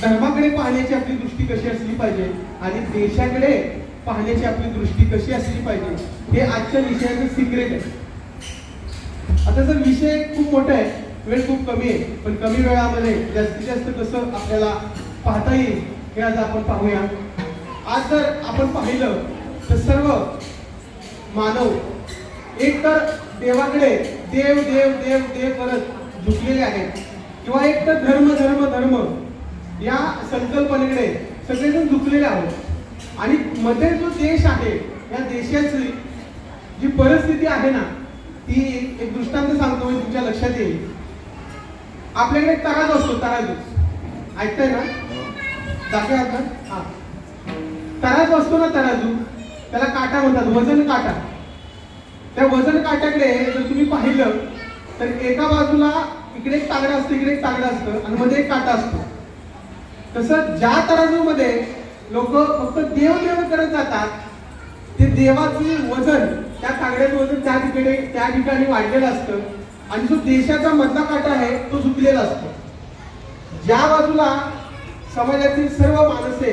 धर्माकडे पाहण्याची आपली दृष्टी कशी असली पाहिजे आणि देशाकडे पाहण्याची आपली दृष्टी कशी असली पाहिजे, हे आजच्या विषयाचं सिक्रेट आहे. आता जर विषय खूप मोठा आहे, वेळ खूप कमी आहे, पण कमी वेळामध्ये जास्तीत जास्त कसं आपल्याला पाहता येईल हे आज आपण पाहूया. आज जर आपण पाहिलं तर सर्व मानव एक तर देवाकडे देव देव देव देव करत झुकलेले आहेत, किंवा एक तर धर्म धर्म धर्म या संकल्पनेकडे सगळेजण झुकलेले आहोत. आणि मध्ये जो देश आहे, या देशाची जी परिस्थिती आहे ना, ती एक दृष्टांत सांगतो मी, तुमच्या लक्षात येईल. आपल्याकडे तराजू असतो, तराजू ऐकताय ना, दाखवा आता. हा, तराजू असतो ना, तराजू, त्याला काटा म्हणतात, वजन काटा. त्या वजन काट्याकडे जर तुम्ही पाहिलं तर एका बाजूला इकडे एक तागडा असतो, इकडे एक तागडा असतं आणि मध्ये एक काटा असतो. तसं ज्या तराजू मध्ये लोक फक्त देव देव करत जातात, ते देवाचे वजन, त्या तागड्याचं वजन त्या ठिकाणी वाढलेलं असतं आणि जो देशाचा मधला काटा आहे तो झुकलेला असतो. ज्या बाजूला समाजातील सर्व माणसे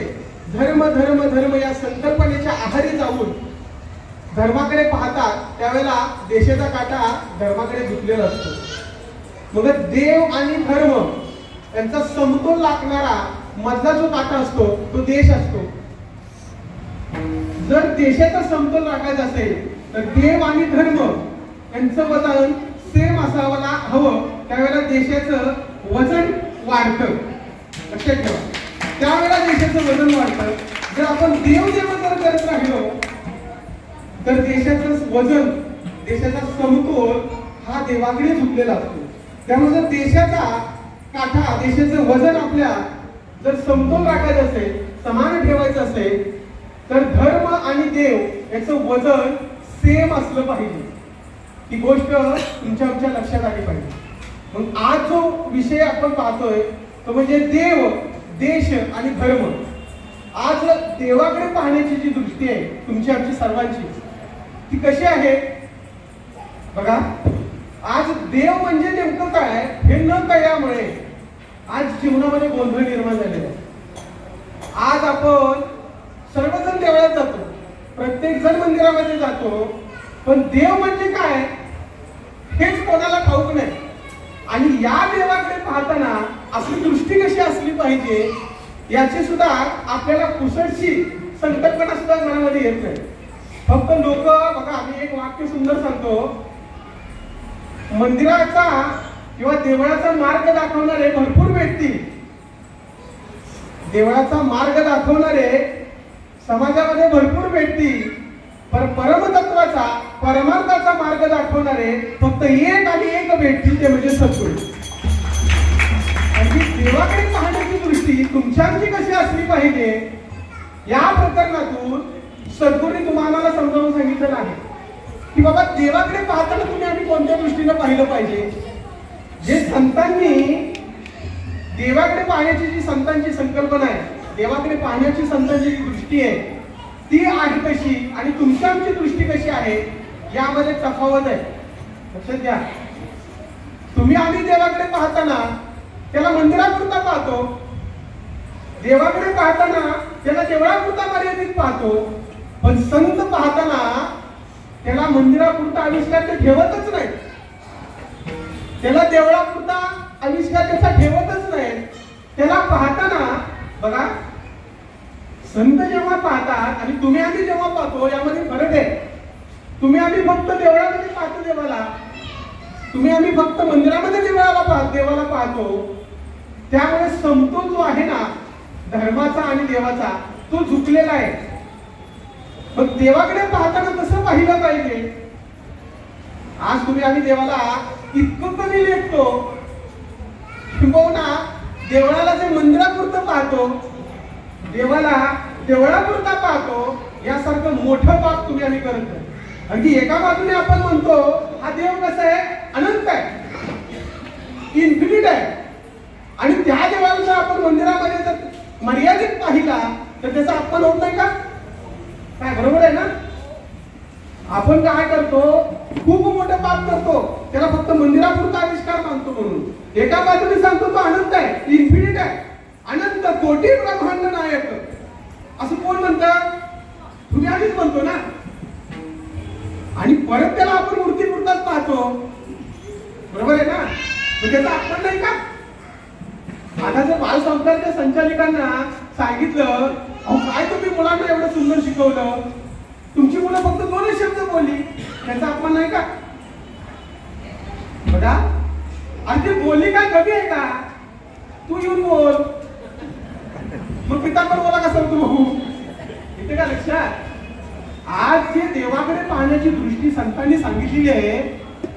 धर्म धर्म धर्म या संकल्पनेच्या आहारी जाऊन धर्माकडे पाहतात, त्यावेळेला देशाचा काटा धर्माकडे झुकलेला असतो. मग देव आणि धर्म यांचा समतोल राखणारा मधला जो काटा असतो तो देश असतो. जर देशाचा समतोल राखायचा असेल तर देव आणि धर्म यांचं वजन सेम असायला हवं, त्यावेळेला देशाचं वजन वाढतं. लक्षात ठेवा, त्यावेळेला देशाचं वजन वाढतं. जर आपण देव देव जर करत राहिलो तर देशाचं वजन, देशाचा समतोल हा देवाकडे झुकलेला असतो. त्यामुळे जर देशाचा काठा, देशाचं वजन आपल्या जर समतोल राखायचं असेल, समान ठेवायचं असेल, तर धर्म आणि देव याचं वजन सेम असलं पाहिजे. ही गोष्ट तुमच्या आमच्या लक्षात आली पाहिजे. मग आज जो विषय आपण पाहतोय तो म्हणजे देव, देश आणि धर्म. आज देवाकडे पाहण्याची जी दृष्टी आहे तुमची आमची सर्वांची, ती कशी आहे बघा. आज देव म्हणजे नेमकं काय हे न कळल्यामुळे आज जीवनामध्ये गोंधळ निर्माण झालेला आहे. आज आपण सर्वजण देवळात जातो, प्रत्येक जण मंदिरामध्ये जातो, पण देव म्हणजे काय हेच कोणाला ठाऊक नाही. आणि या देवाकडे पाहताना आपली दृष्टी कशी असली पाहिजे याची सुद्धा आपल्याला कुसळशी संकल्पना सुद्धा मनामध्ये येत नाही. फक्त लोक बघा, आम्ही एक वाक्य सुंदर सांगतो, मंदिराचा किंवा देवळाचा मार्ग दाखवणारे भरपूर व्यक्ती, देवळाचा मार्ग दाखवणारे समाजामध्ये भरपूर व्यक्ती, परमतत्वाचा परमार्थाचा मार्ग दाखवणारे फक्त एक आणि एक व्यक्ती, ते म्हणजे सद्गुरू. आणि देवाकडे पाहण्याची दृष्टी तुमच्याची कशी असली पाहिजे या प्रकरणातून सद्गुरूंनी तुम्हाला समजावून सांगितलेलं आहे की बाबा देवाकडे पाहताना तुम्ही आम्ही कोणत्या दृष्टीने पाहिलं पाहिजे. जे संतांनी देवाकडे पाहण्याची जी संतांची संकल्पना आहे, देवाकडे पाहण्याची संतांची जी दृष्टी आहे ती आहे कशी आणि तुमच्या आमची दृष्टी कशी आहे यामध्ये तफावत आहे. लक्षात घ्या, तुम्ही आम्ही देवाकडे पाहताना त्याला मंदिरापुरता पाहतो, देवाकडे पाहताना त्याला देवळापुरता मर्यादित पाहतो, पण संत पाहताना त्याला मंदिरापुरता आविष्कार ते ठेवतच नाही, त्याला देवळापुरता आविष्कार त्याचा ठेवतच नाही. त्याला पाहताना बघा, संत जेव्हा पाहतात आणि तुम्ही आम्ही जेव्हा पाहतो यामध्ये फरक आहे. तुम्ही आम्ही फक्त देवळामध्ये पाहतो देवाला, तुम्ही आम्ही फक्त मंदिरामध्ये देवाला पाहतो. त्यामुळे समतोल जो आहे ना धर्माचा आणि देवाचा तो झुकलेला आहे. मग देवाकडे पाहताना कसं पाहिलं पाहिजे. आज तुम्ही आम्ही देवाला इतकं कमी लेखतो, किंबहुना देवळाला जे मंदिरापुरतं पाहतो, देवाला देवळापुरता पाहतो, यासारखं मोठं पाप तुम्ही आम्ही करत नाही. अगदी एका बाजूने आपण म्हणतो हा देव कसा आहे, अनंत आहे, इन्फिनिट आहे, आणि त्या देवाला जर आपण मंदिरामध्ये जर मर्यादित पाहिला तर त्याचा अपमान होत नाही का? काय बरोबर आहे ना? आपण काय करतो, खूप मोठं पाप करतो, त्याला फक्त मंदिरापुरता आविष्कार मानतो म्हणून. एका बाजूने सांगतो तो अनंत आहे, इन्फिनिट आहे, अनंत कोटी ब्रह्मांड नायक असं कोण म्हणतं? तुम्ही आधीच म्हणतो ना. आणि परत त्याला आपण मूर्तीपुरताच पाहतो. बरोबर आहे ना? मग त्याचा आपण नाही का? आता जर बालसंस्थांच्या संचालिकांना सांगितलं, अहो काय तुम्ही मुलांना एवढं सुंदर शिकवलं, तुमची मुलं फक्त 2 शब्द बोलली, त्याचा अपमान नाही का? बघा, आणि ती बोलली काय कमी आहे का? तू येऊन बोल, मग पितांबर बोला कसा तू बघू. इथे का लक्षात? आज जे देवाकडे पाहण्याची दृष्टी संतांनी सांगितलेली आहे,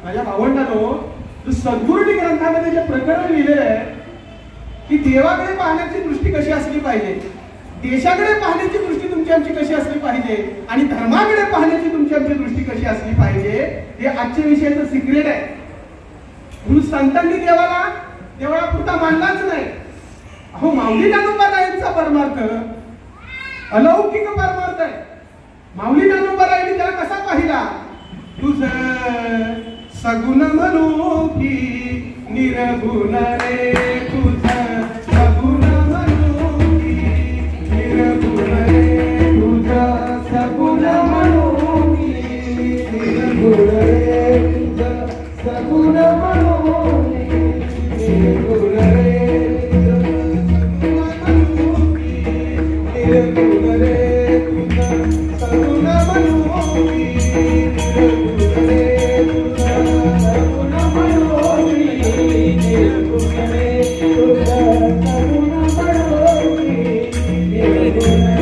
माझ्या भावंडांनो, सद्गुरुनी ग्रंथामध्ये जे प्रकरण लिहिलेलं आहे की देवाकडे पाहण्याची दृष्टी कशी असली पाहिजे, देशाकडे पाहण्याची दृष्टी तुमची आमची कशी असली पाहिजे, आणि धर्माकडे पाहण्याची तुमची आमची दृष्टी कशी असली पाहिजे, हे आजच्या विषयाचं सिक्रेट आहे. म्हणून संतांनी देवाला पुरता मानलाच नाही. अहो माऊली ज्ञानोबारायांचा परमार्थ अलौकिक परमार्थ आहे. माऊली ज्ञानोबारायांनी त्याला कसा पाहिला? तुझ सगुण म्हणू की निर्गुण रे, तुझ सगुण म्हणू की निर्गुण रे, तुझ सगुण म्हणू की निर्गुण रे, तुझ सगुण म्हणू की निर्गुण रे, निर्गुण रे, तुझ सगुण म्हणू की निर्गुण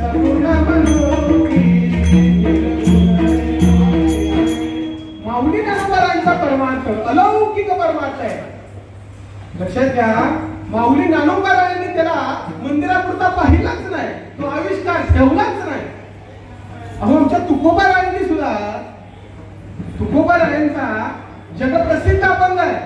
रे. अलौकिक परमार्थ आहे. लक्षात घ्या, माऊली ज्ञानोबारायांनी त्याला मंदिरापुरता पाहिलाच नाही, तो आविष्कार ठेवलाच नाही. अहो आमच्या तुकोबारायांनी सुद्धा, तुकोबारायांचा जगप्रसिद्ध अभंग आहे,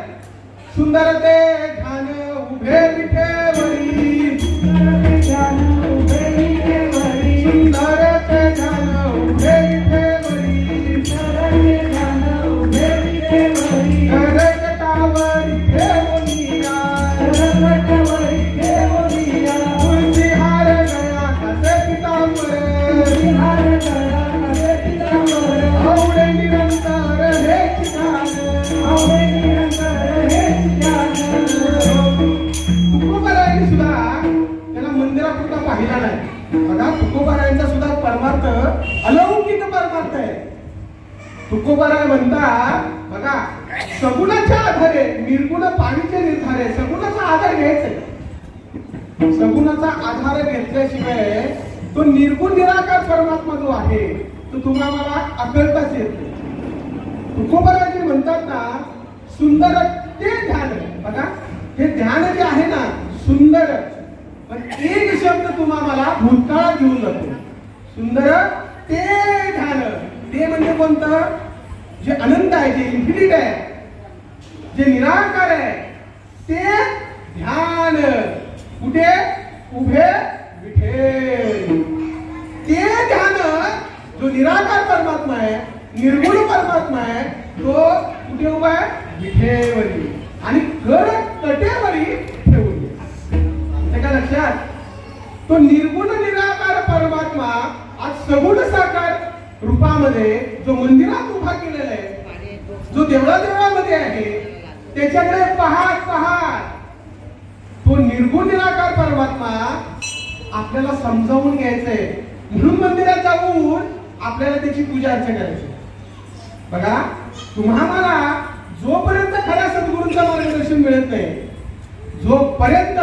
सुंदर ते ध्यान उभे विठेवरी, सुंदर ते ध्यान उभे विठेवरी, सुंदर ते ध्यान उभे विठेवरी, सुंदर ते ध्यान उभे विठेवरी, करकटावरी ठेवूनिया, करकटावरी ठेवूनिया, तुळशी हार गळा कसे पितांबर, तुळशी हार गळा कसे पितांबर, आवडे निरंतर हे ठिकाण, आवडे निरंतर हे ठिकाण. तुकोबारायांनी सुद्धा त्याला मंदिरापुरता पाहिला नाही. बघा, तुकोबारायांचा सुद्धा परमार्थ अलौकिक परमार्थ आहे. तुकोबाराय म्हणतात, बघा, सगुणाच्या आधारे निर्गुण पाणीचे निर्धारे, सगुणाचा आधार घ्यायचा. सगुणाचा आधार घेतल्याशिवाय तो निर्गुण निराकार परमात्मा जो आहे तो तुम्हाला आकळताच येत नाही. तुकोबाराजी म्हणतात ना, सुंदर ते ध्यान. बघा, हे ध्यान जे आहे ना सुंदर, पण एक शब्द तुम्हाला भूतकाळात घेऊन जातो. सुंदर ते ध्यान, ते म्हणजे कोणतं? जे अनंत आहे, जे इन्फिनिट आहे, जे निराकार आहे, ते ध्यान. कुठे? उभे विठे. ते ध्यान जो निराकार परमात्मा आहे, निर्गुण परमात्मा आहे, तो कुठे उभा आहे? विठेवरी. आणि कर तटेवरी ठेवून. त्याच्या लक्षात, तो निर्गुण निराकार परमात्मा आज सगुण साकार रूपामध्ये जो मंदिरात उभा केलेला आहे, जो देवळामध्ये आहे, त्याच्याकडे पाहत पाहत तो निर्गुण निराकार परमात्मा आपल्याला समजावून घ्यायचंय. म्हणून मंदिरात जाऊन आपल्याला त्याची पूजा अर्चा करायची. बघा, तुम्हाला जोपर्यंत खऱ्या सद्गुरूंचं मार्गदर्शन मिळत नाही, जोपर्यंत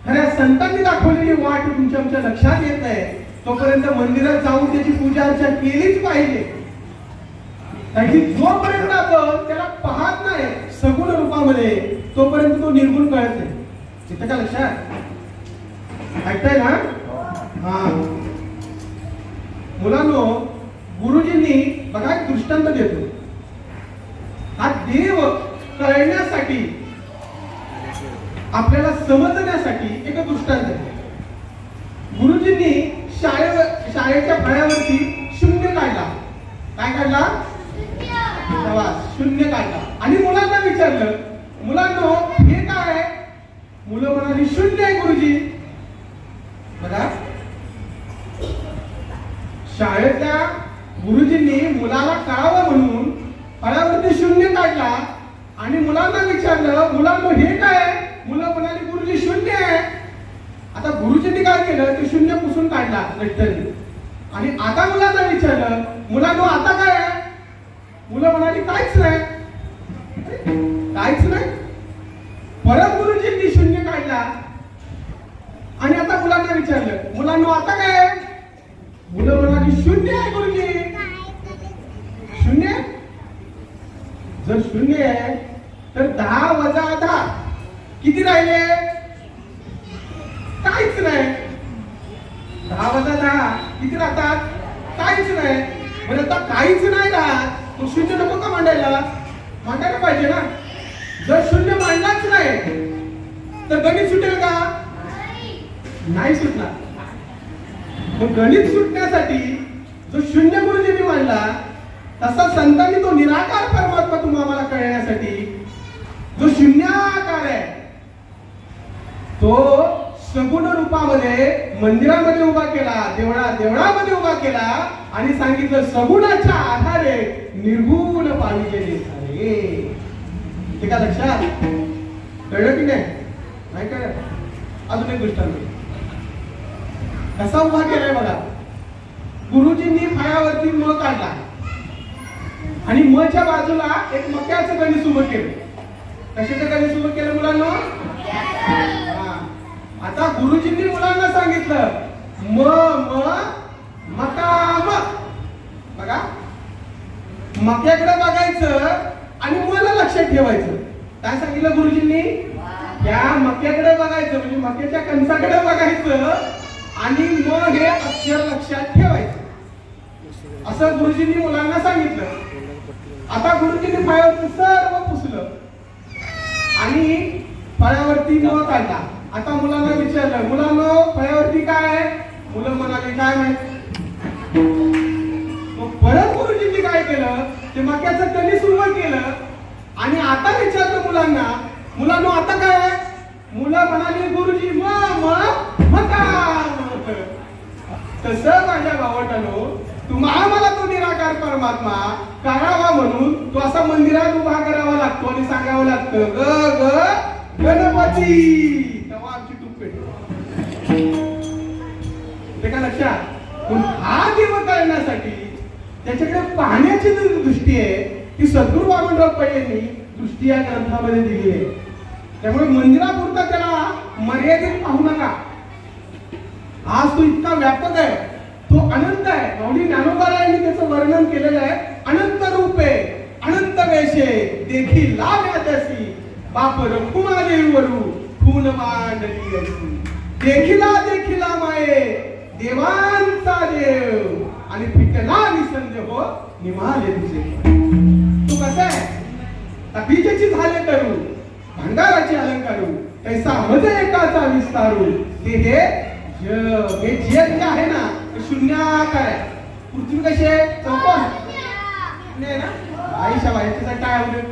खऱ्या संतांनी दाखवलेली वाट तुमच्या आमच्या लक्षात येत नाही, तोपर्यंत मंदिरात जाऊन त्याची पूजा अर्चा केलीच पाहिजे. कारण की जोपर्यंत आपण त्याला पाहत नाही सगुण रूपामध्ये, तोपर्यंत तो निर्गुण कळत नाही. तिथं का लक्षात? ऐकताय ना? हा मुलांनो, गुरुजींनी बघा एक दृष्टांत देतो. हा देव कळण्यासाठी, आपल्याला समजण्यासाठी एक दृष्टांत आहे. गुरुजींनी शाळेच्या फळ्यावरती शून्य काढला. काय काढला? शून्य काढला. आणि मुलांना विचारलं, मुलांनो हे काय आहे? मुलं म्हणाली शून्य आहे गुरुजी. बघा, शाळेतल्या गुरुजींनी मुलाला कळावं म्हणून फळ्यावरती शून्य काढला आणि मुलांना विचारलं, मुलांनो हे काय आहे? मुलं म्हणाली गुरुजी शून्य आहे. आता गुरुजींनी काय केलं, ते शून्य पुसून काढला लष्करी. आणि आता मुलांना विचारलं, मुलांनो आता काय आहे? मुलं म्हणाली काहीच नाही. काहीच नाही. परत गुरुजींनी शून्य काढला आणि आता मुलांना विचारलं, मुलांनो आता काय आहे? मुलं म्हणाली शून्य आहे गुरुजी. शून्य? जर शून्य आहे तर 10 वजा 10 किती राहिले? काहीच नाही. 10 वजा 10 किती राहतात? काहीच नाही. म्हणजे आता काहीच नाही राहत, मग शून्य नको का मांडायला? मांडायला पाहिजे ना. जर शून्य मांडलाच नाही तर गणित सुटेल का? नाही सुटणार. मग गणित सुटण्यासाठी जो शून्य गुरुजींनी मांडला, तसा संतांनी तो निराकार परमात्मा तुम्हाला कळण्यासाठी जो शून्याकार आहे तो सगुण रूपामध्ये मंदिरामध्ये उभा केला, देवळामध्ये उभा केला आणि सांगितलं सगुणाच्या आधारे निर्गुण पाहिजे दिसावे. ते का लक्षात कळलं की नाही कळलं? अजून एक गोष्ट कसा उभा केलाय बघा. गुरुजींनी फळ्यावरती म काढला आणि मच्या बाजूला एक मक्याचं गणित उभं केलं. कशाचं गणित उभं केलं मुलांना? आता गुरुजींनी मुलांना सांगितलं म मका म. बघा, मक्याकडे बघायचं आणि मला लक्षात ठेवायचं. काय सांगितलं गुरुजींनी? त्या मक्याकडे बघायचं म्हणजे मक्याच्या कणसाकडे बघायचं आणि मग हे अक्षर लक्षात ठेवायचं. असं गुरुजींनी मुलांना सांगितलं. आता गुरुजींनी फळ्यावरती सर्व पुसलं आणि फळ्यावरती न काढला. आता मुलांना विचारलं, मुलांनो फळ्यावरती काय आहे? मुलं म्हणाली काय माहित. मग परत गुरुजींनी काय केलं, ते मक्याचं कणीस उभं केलं आणि आता विचारलं मुलांना, मुलांनो आता काय आहे? मुलं म्हणाली गुरुजी मका. तसं माझ्या भावटानो तुम्हाला तो निराकार परमात्मा करावा म्हणून तो असा मंदिरात उभा करावा लागतो आणि सांगावं लागतं ग ग गणपती. तेव्हा आमची टूप पेटते. ते का लक्षात? हा देव करण्यासाठी त्याच्याकडे पाहण्याची जी दृष्टी आहे ती सद्गुरू वामनराव पै यांनी दृष्टी या ग्रंथामध्ये दिली आहे. त्यामुळे मंदिरापुरता त्याला मर्यादित पाहू नका. आज तो इतका व्यापक आहे, तो अनंत आहे. माऊली ज्ञानोबारायांनी त्याचं वर्णन केलेलं आहे. अनंत रूपे अनंत वेशे देखील लाव्या त्यासी बाप रखुमा देवरू खून मांडली असी. देखिला माये देवांचा देव आणि फिटला निसंज हो निमाले तुझे. तू कसं आहे? बीजेची झाले करू भंडाराचे अलंकारू कैसा मज एकाचा विस्तारू. ते हे जग जे आहे ना ते शून्याकार आहे. पृथ्वी कशी आहे? चौकोन नाही ना. आईशा याच्यासाठी काय आवडेल?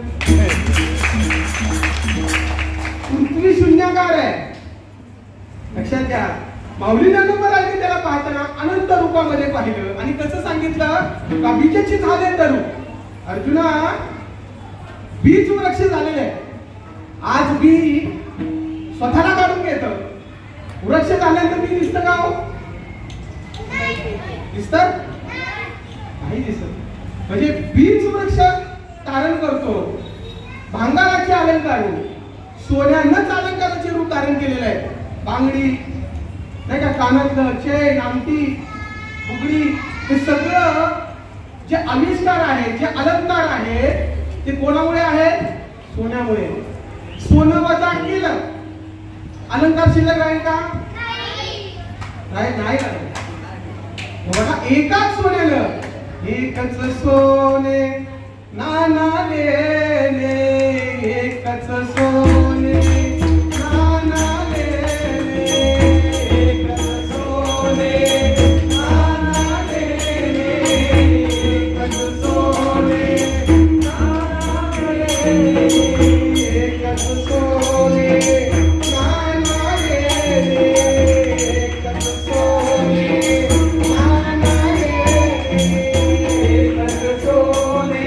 पृथ्वी शून्याकार आहे. लक्षात घ्या. माऊली ज्ञानोबारायांनी त्याला पाहताना अनंत रूपामध्ये पाहिलं आणि कसं सांगितलं का बीजेची झाले करू. अर्जुना बीज वृक्ष झालेले आहे. आज बी स्वतःला काढून घेतं. वृक्ष झाल्यानंतर बी दिसतं का? दिसत नाही दिसत. म्हणजे बीज वृक्ष धारण करतो. भांगाराचे अलंकार सोन्यानंच अलंकाराचे रूप धारण केलेलं आहे. बांगडी नाही का, कानातलं चेन अंगठी बुगडी हे सगळं जे आविष्कार आहे, जे अलंकार आहे ते कोणामुळे आहे? सोन्यामुळे. सोनं वजा केलं अलंकार शिल्लक राहील का? नाही बघा, एकाच सोन्यानं एकच सोने नाना लेने एकच सोने नानाले एकच सोने नानाले एकच सोने नानाले एकच सोने नानाले एकच सोने नानाले एकच सोने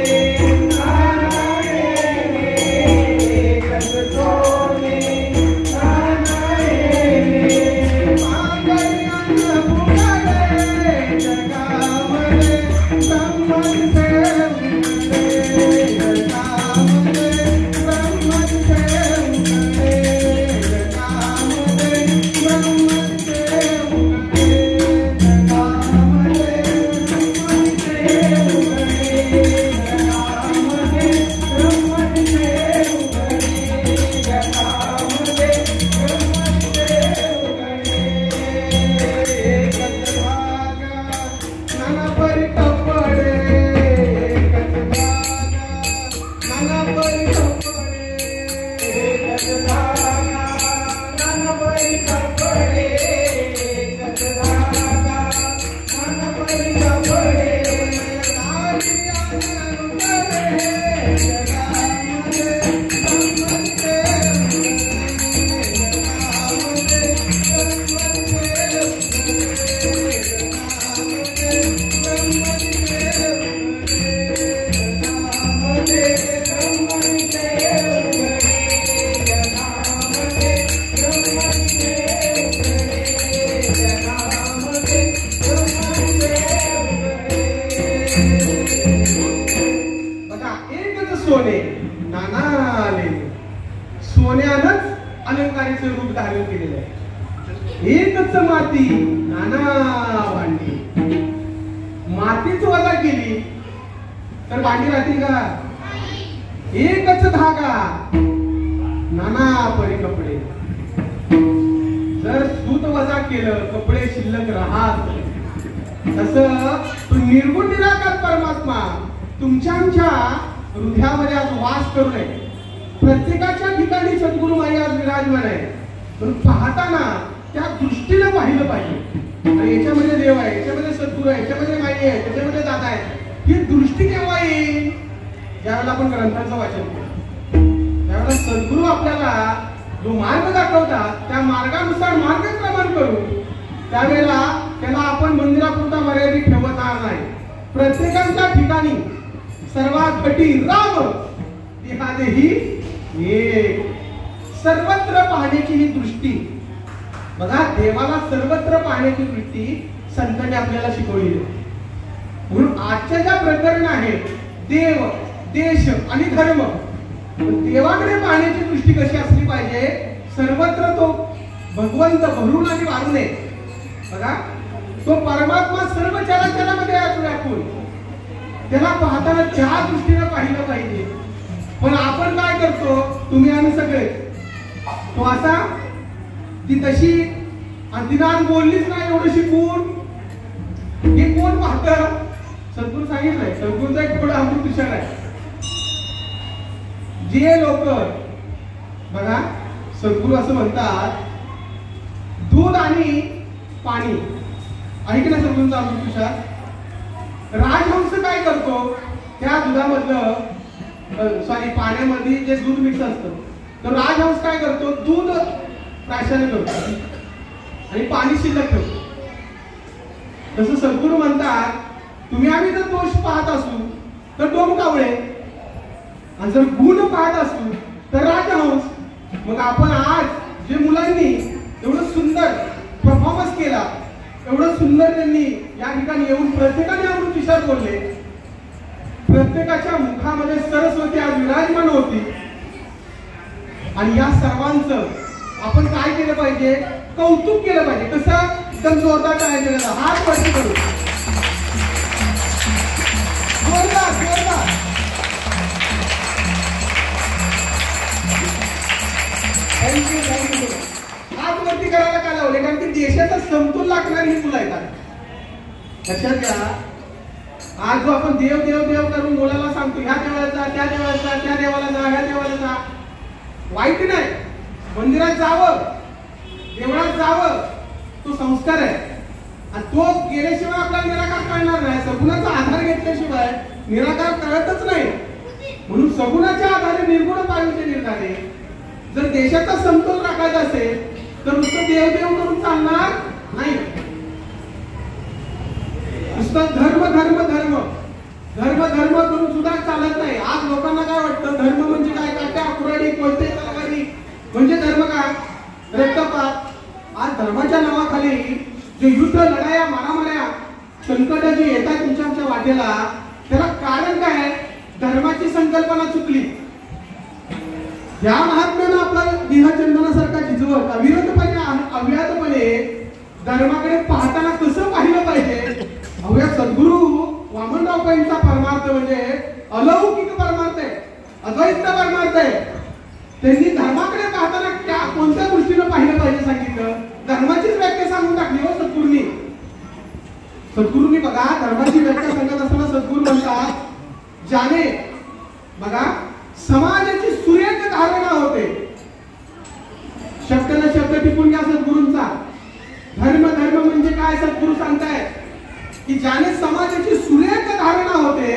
सोने नानाले सोन्यानंच अलंकाराचं रूप धारण केलेलं आहे. एकच माती नाना भांडी. मातीच वजा केली तर भांडी राहतील का? एकच धागा नाना परी कपडे. जर सूत वजा केलं कपडे शिल्लक राहत. तसं तो निर्गुण निराकार परमात्मा तुमच्या आमच्या हृदयामध्ये आज वास करू नये. प्रत्येकाच्या ठिकाणी सद्गुरु माई आज विराजमान आहे. पण पाहताना त्या दृष्टीने पाहिलं पाहिजे. आणि याच्यामध्ये देव आहे, याच्यामध्ये सद्गुरु आहे, याच्यामध्ये माई आहे, त्याच्यामध्ये दादा आहे. ही दृष्टी केव्हा येईल? ज्यावेळेला आपण ग्रंथांचं वाचन करतो, त्यावेळेला सद्गुरु आपल्याला जो मार्ग दाखवतात त्या मार्गानुसार मार्गक्रमण करू. त्यावेळेला त्याला आपण मंदिरापुरता मर्यादित ठेवणार नाही. प्रत्येकाच्या ठिकाणी सर्वात घटी राम देहादेही एक. सर्वत्र पाहण्याची ही दृष्टी बघा. देवाला सर्वत्र पाहण्याची दृष्टी संतांनी आपल्याला शिकवली आहे. म्हणून आजच्या ज्या प्रकरण आहेत देव देश आणि धर्म, देवाकडे पाहण्याची दृष्टी कशी असली पाहिजे? सर्वत्र तो भगवंत भरून आणि वाढून आहे. बघा तो परमात्मा सर्व चराचरामध्ये आहे व्यापून. त्याला पाहताना ज्या दृष्टीने पाहिलं पाहिजे. पण आपण काय करतो? तुम्ही आम्ही सगळे तो असा ती तशी तिनं बोललीच नाही एवढं शिकून. हे कोण पाहतं? सद्गुरू सांगितलंय. सद्गुरूचा एक थोडा अमृत विचार आहे. जे लोक बघा सद्गुरू असं म्हणतात दूध आणि पाणी ऐकलं सद्गुरूचा अमृत विचार. राजहंस काय करतो? त्या दुधामधलं सॉरी पाण्यामध्ये जे दूध मिक्स असतं तर राजहंस काय करतो? दूध प्राशन करतो आणि पाणी शिल्लक ठेवतो. तसं सद्गुरू म्हणतात तुम्ही आम्ही जर दोष पाहत असू तर डोमकावळे, आणि जर गुण पाहत असू तर राजहंस. मग आपण आज जे मुलांनी एवढं सुंदर परफॉर्मन्स केला, एवढं सुंदर त्यांनी या ठिकाणी येऊन प्रत्येकाने अमृत विचार बोलले. प्रत्येकाच्या मुखामध्ये सरस्वती आज विराजमान होती. आणि या सर्वांचं आपण काय केलं पाहिजे? कौतुक केलं पाहिजे. कसं? एकदम जोरदार काय केलं? हात वरती करू. जोरदार जोरदार. Thank you thank you. हात वरती करायला काय लावले? कारण की देशाचा समतोल लागणारी ही मुलं आहेत. लक्षात घ्या. आज जो आपण देव देव देव करून मुलाला सांगतो ह्या देवाला जा, त्या देवाला जा, त्या देवाला जा, ह्या देवाला जा, वाईट नाही, मंदिरात जावं, देवळात जावं, तो संस्कार आहे. आणि तो गेल्याशिवाय आपल्याला निराकार कळणार नाही. सगुणाचा आधार घेतल्याशिवाय निराकार कळतच नाही. म्हणून सगुणाच्या आधारे निर्गुण पाहिजे निर्धारे. जर देशाचा समतोल राखायचा असेल तर नुसतं देवदेव करून चालणार नाही. नुसतं धर्म धर्म धर्म धर्म धर्म करून सुद्धा चालत नाही. आज लोकांना काय वाटतं, धर्म म्हणजे काय, काट्या कुऱ्हाडी कोयते तलवारी म्हणजे धर्म काय, रक्तपात. आज धर्माच्या नावाखाली जे युद्ध, लढाया, मारामाऱ्या, संकट जी येतात तुमच्या आमच्या वाटेला, त्याला कारण काय, धर्माची संकल्पना चुकली. या महात्म्यानं आपला देहचंदनासारखा झिजवत अविरतपणे अव्याहतपणे धर्माकडे पाहताना कसं पाहिलं पाहिजे. अवघ्या सद्गुरू वामनराव पैंचा परमार्थ म्हणजे अलौकिक परमार्थ आहे, अद्वैत परमार्थ आहे. त्यांनी धर्माकडे पाहताना त्या कोणत्या दृष्टीनं पाहिलं पाहिजे सांगितलं. धर्माचीच व्याख्या सांगून टाकली हो सद्गुरूंनी. सद्गुरूंनी बघा धर्माची व्याख्या सांगत असताना सद्गुरू म्हणतात, ज्याने बघा समाजाची सुरेख धारणा होते. शब्दाला शब्द टिपून घ्या सद्गुरूंचा. धर्म धर्म म्हणजे काय सद्गुरू सांगतायत की ज्याने समाजाची सुरेख धारणा होते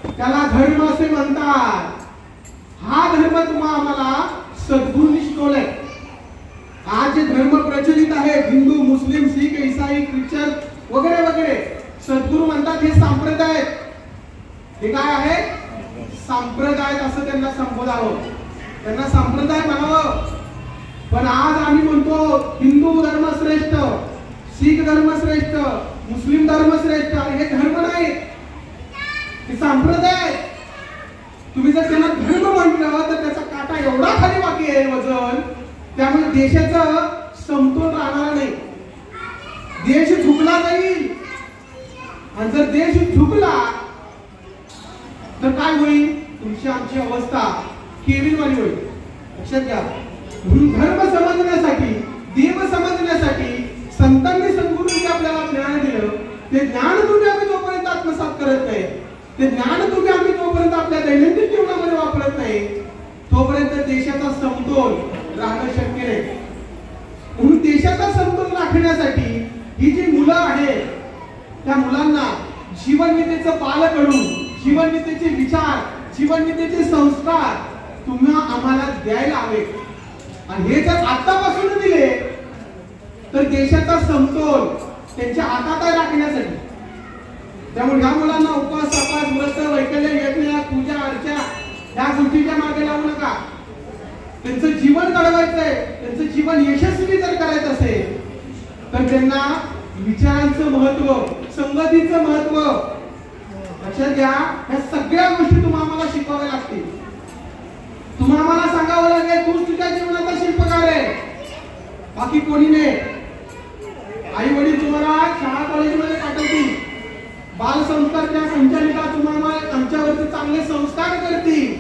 त्याला धर्म असे म्हणतात. हा धर्म तुम्हाला आम्हाला सद्गुरूंनी शिकवलाय. आज जे धर्म प्रचलित आहेत, हिंदू, मुस्लिम, शीख, ईसाई, ख्रिश्चन वगैरे वगैरे, सद्गुरू म्हणतात हे संप्रदाय. हे काय आहे, संप्रदाय असं त्यांना संबोधावं, त्यांना संप्रदाय म्हणावं. पण आज आम्ही म्हणतो हिंदू धर्म श्रेष्ठ, शीख धर्म श्रेष्ठ, मुस्लिम धर्म श्रेष्ठ. हे धर्म नाही, हे संप्रदाय. तुम्ही जर त्यांना धर्म म्हटलं तर त्याचा काटा एवढा खाली बाकी आहे वजन, त्यामुळे देशाचा समतोल राहणार नाही. देश झुकला जाईल. आणि जर देश झुकला तर काय होईल, तुमची आमची अवस्था केविलवाणी होईल. लक्षात घ्या. म्हणून धर्म समजण्यासाठी, देव समजण्यासाठी संतांनी सद्गुरूंनी आपल्याला ज्ञान दिलं. ते ज्ञान तुम्ही आम्ही जोपर्यंत आत्मसात करत नाही, ते ज्ञान तुम्ही आम्ही जोपर्यंत आपल्या दैनंदिन जीवनामध्ये वापरत नाही, तोपर्यंत देशाचा समतोल राहणं शक्य नाही. म्हणून देशाचा समतोल राखण्यासाठी ही जी मुलं आहेत त्या मुलांना जीवननीतीचं पालन करून जीवननीतीचे विचार, जीवननीतीचे संस्कार तुम्ही आम्हाला द्यायला हवे. आणि हे जर आतापासून दिले तर देशाचा समतोल त्यांच्या हातात आहे राखण्यासाठी. त्यामुळे ह्या मुलांना उपवास, तपास, व्रत, वैकल्य, यज्ञ, पूजा, अर्चा या गोष्टीच्या मागे लावू नका. त्यांचं जीवन घडवायचंय, त्यांचं जीवन यशस्वी जर करायचं असेल तर त्यांना विचारांचं महत्व, संगतीचं महत्व लक्षात घ्या. ह्या सगळ्या गोष्टी तुम्हाला आम्हाला शिकवाव्या लागतील. तुम्हाला आम्हाला सांगावं लागेल तूच तुझ्या जीवनाचा शिल्पकार आहे, बाकी कोणी नाही. आई वडील तुम्हाला शाळा कॉलेजमध्ये पाठवतील, बाल संस्कारच्या संचालिका तुम्हाला आमच्यावरती चांगले संस्कार करतील.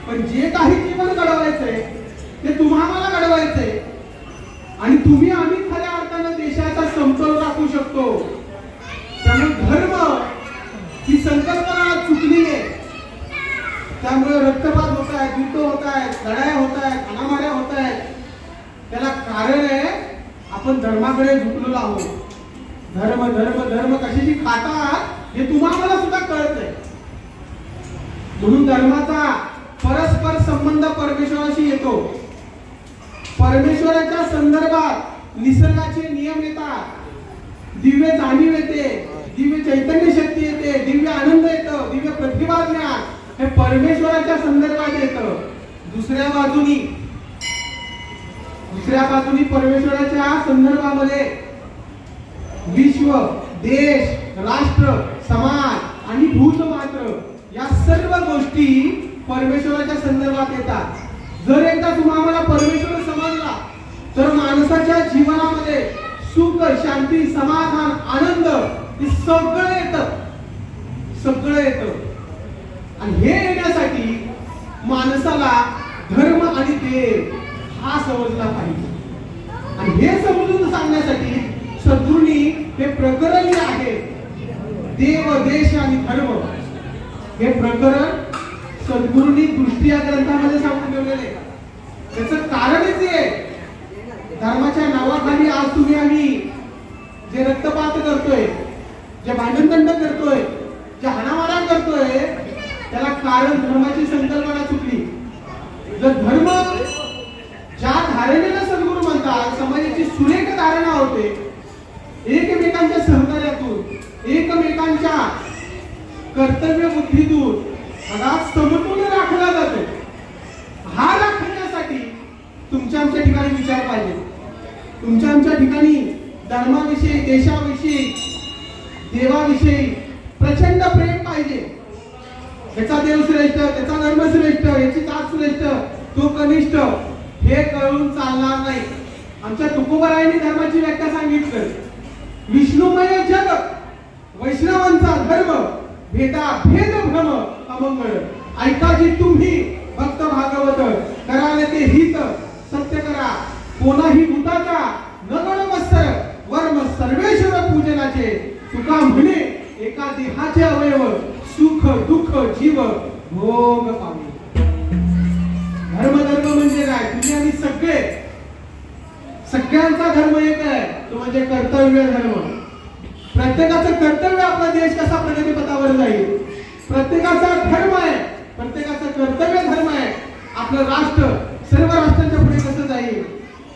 पण जे काही जीवन घडवायचंय ते तुम्हाला घडवायचंय. आणि तुम्ही आम्ही खऱ्या अर्थानं देशाचा समतोल राखू शकतो. त्यामुळे धर्म ही संकल्पना चुकली आहे. त्यामुळे रक्तपात होत आहेत, युद्ध होत आहेत, लढाया होत आहेत, हाणामाऱ्या होत आहेत. त्याला कारण आहे आपण धर्माकडे झुकलेलो आहोत. धर्म धर्म धर्म कशाची खातात हे तुम्हाला सुद्धा कळत नाही. म्हणून धर्माचा परस्पर संबंध परमेश्वराशी येतो. परमेश्वराच्या संदर्भात निसर्गाचे नियम येतात, दिव्य जाणीव येते, दिव्य चैतन्य शक्ती येते, दिव्य आनंद येतो, दिव्य प्रतिभा ज्ञान हे परमेश्वराच्या संदर्भात येतं. दुसऱ्या बाजूनी परमेश्वराच्या संदर्भामध्ये विश्व, देश, राष्ट्र, समाज आणि भूत मात्र या सर्व गोष्टी परमेश्वराच्या संदर्भात येतात. जर एकदा तुम्हाला परमेश्वर समजला तर माणसाच्या जीवनामध्ये सुख, शांती, समाधान, आनंद हे सगळं येतं. आणि हे येण्यासाठी माणसाला धर्म आणि देव हा समजला पाहिजे. आणि हे समजून सांगण्यासाठी सद्गुरूंनी हे प्रकरण जे आहे देव, देश आणि धर्म हे प्रकरण सद्गुरूंनी दृष्टी या ग्रंथामध्ये सांगून ठेवलेले. त्याचं कारणच आहे धर्माच्या नावाखाली आज तुम्ही आम्ही जे रक्तपात करतोय, जे भांडणतंड करतोय, जे हाणामारा करतोय, त्याला कारण धर्माची संकल्पना चुकली. जर धर्म ज्या धारणेला सद्गुरू म्हणतात, समाजाची सुरेख धारणा होते, एकमेकांच्या सहकार्यातून, एकमेकांच्या कर्तव्य बुद्धीतून समतोल राखला जातो. हा राखण्यासाठी तुमच्या आमच्या ठिकाणी विचार पाहिजे. तुमच्या आमच्या ठिकाणी धर्माविषयी, देशाविषयी, देवाविषयी प्रचंड प्रेम पाहिजे. याचा देव श्रेष्ठ, त्याचा धर्म श्रेष्ठ, याची जात श्रेष्ठ, तो कनिष्ठ, हे कळून चालणार नाही. आमच्या तुकोबारायांनी धर्माची व्याख्या सांगितलं, विष्णुमय जग वैष्णवांचा धर्म, भेदा भेद भ्रम अमंगळ. ऐका जी तुम्ही भक्त भागवत, कराल ते हित सत्य करा, कोणाही भूताचा न गणमस्तर, वर्म सर्वेश्वर पूजनाचे. तुका म्हणे एका देहाचे अवयव, सुख दुःख जीव भोग पावे. धर्म धर्म म्हणजे काय? तुम्ही आम्ही सगळे, सगळ्यांचा धर्म एक आहे, तो म्हणजे कर्तव्य धर्म. प्रत्येकाचं कर्तव्य आपला देश कसा प्रगतीपथावर जाईल, प्रत्येकाचा धर्म आहे, प्रत्येकाचं कर्तव्य धर्म आहे. आपलं राष्ट्र सर्व राष्ट्रांच्या पुढे कसं जाईल,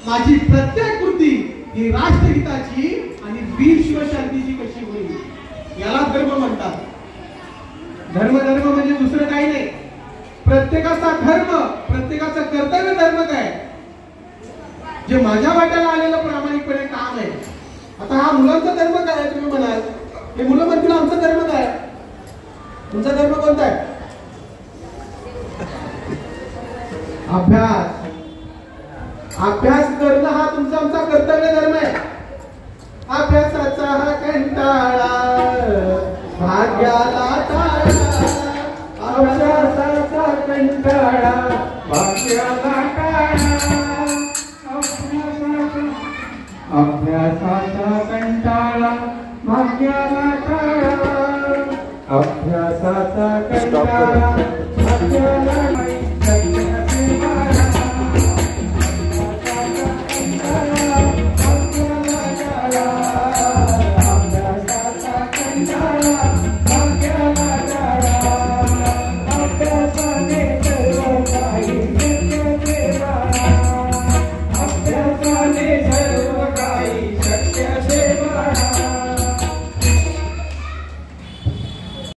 माझी प्रत्येक कृती ही राष्ट्रहिताची आणि विश्व शांतीची कशी होईल, याला धर्म म्हणतात. धर्म धर्म म्हणजे दुसरं काही नाही. प्रत्येकाचा धर्म, प्रत्येकाचं कर्तव्य धर्म काय, जे माझ्या वाट्याला आलेलं प्रामाणिकपणे काम आहे. आता हा मुलांचा धर्म काय आहे तुम्ही म्हणाल, हे मुलं म्हणतील आमचा धर्म काय, तुमचा धर्म कोणता आहे? अभ्यास. अभ्यास करणं हा तुमचा आमचा कर्तव्य धर्म आहे. अभ्यासाचा हा कंटाळा भाग्याला टाळा, अभ्यासाचा कंटाळा भाग्याला टाळा, अभ्यासाचा कंटाळा भाग्याला टाळा, अभ्यासाचा कंटाळा